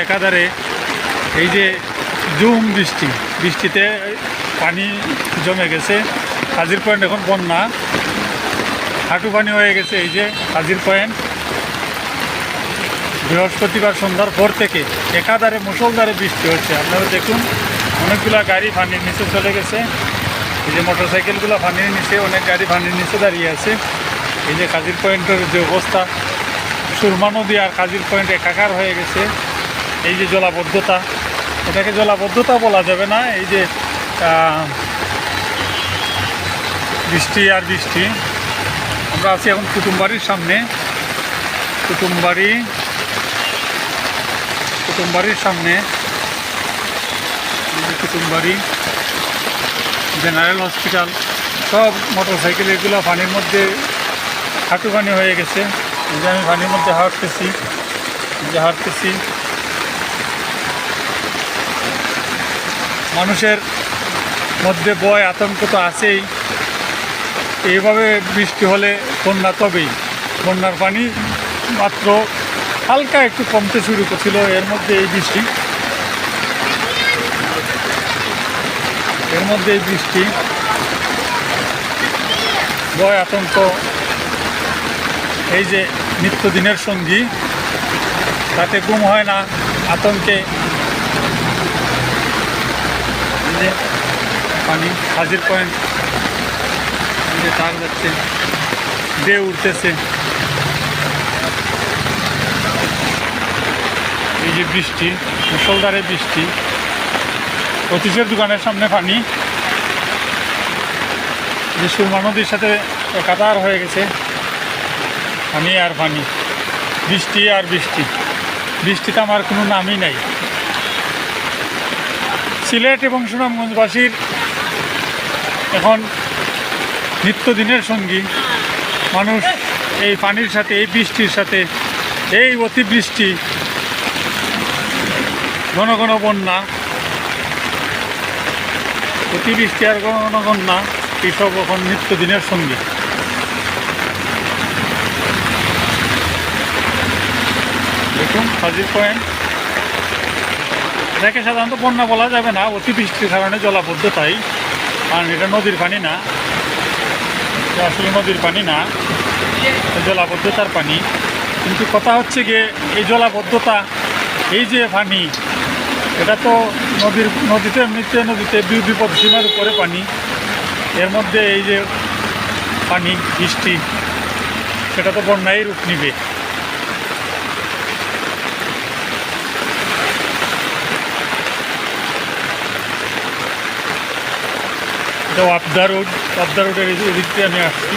একাধারে এই যে ঝুম বৃষ্টিতে পানি জমে গেছে। হাজির পয়েন্ট এখন বন্যা, হাঁটু পানি হয়ে গেছে। এই যে হাজির পয়েন্ট বৃহস্পতিবার সন্ধ্যার পর থেকে একাধারে মুষলধারে বৃষ্টি হচ্ছে। আপনারা দেখুন, অনেকগুলা গাড়ি পানির নিচে চলে গেছে। এই যে মোটরসাইকেলগুলো পানির নিচে, অনেক গাড়ি পানির নিচে দাঁড়িয়ে আছে। এই যে কাজির পয়েন্টের যে অবস্থা, সুরমা নদী আর কাজির পয়েন্ট একাকার হয়ে গেছে। এই যে জলাবদ্ধতা, এটাকে জলাবদ্ধতা বলা যাবে না। এই যে বৃষ্টি আর বৃষ্টি। আমরা আছি এখন কুটুমবাড়ির সামনে। কুটুমবাড়ির সামনে কুটুমবাড়ি জেনারেল হসপিটাল। সব মোটরসাইকেল এগুলো পানির মধ্যে হাঁটু পানি হয়ে গেছে। এই যে আমি পানির মধ্যে হাঁটতেছি। মানুষের মধ্যে ভয় আতঙ্ক তো আছেই। এইভাবে বৃষ্টি হলে বন্যা তবেই। বন্যার পানি মাত্র হালকা একটু কমতে শুরু করছিল, এর মধ্যে এই বৃষ্টি, ভয় আতঙ্ক এই যে নিত্যদিনের সঙ্গী। রাতে ঘুম হয় না আতঙ্কে। পানি হাজির পয়েন্ট, যে তার যাচ্ছে, ঢেউ উঠতেছে। এই যে বৃষ্টি, মুষলধারে বৃষ্টি। অতীশের দোকানের সামনে পানি, যে সুরমা নদীর সাথে একাকার হয়ে গেছে। পানি আর পানি, বৃষ্টি আর বৃষ্টি। বৃষ্টিতে আমার কোনো নামই নাই। সিলেট এবং সুনামগঞ্জবাসীর এখন নিত্যদিনের সঙ্গী মানুষ এই পানির সাথে, এই বৃষ্টির সাথে, এই অতিবৃষ্টি, ঘন ঘন বন্যা, অতিবৃষ্টি আর ঘন বন্যা, এইসব এখন নিত্যদিনের সঙ্গী। দেখুন হাজির পয়েন্ট, এটাকে সাধারণত বন্যা বলা যাবে না, অতিবৃষ্টির কারণে জলাবদ্ধতাই। কারণ এটা নদীর পানি না, আসলে নদীর পানি না, জলাবদ্ধতার পানি। কিন্তু কথা হচ্ছে গিয়ে এই জলাবদ্ধতা, এই যে পানি, এটা তো নদীতে বিপদ সীমার উপরে পানি। এর মধ্যে এই যে পানি, বৃষ্টি, সেটা তো বন্যায় রূপ নিবে। এটা ওয়াপদা রোডের এদিক থেকে আমি আসছি।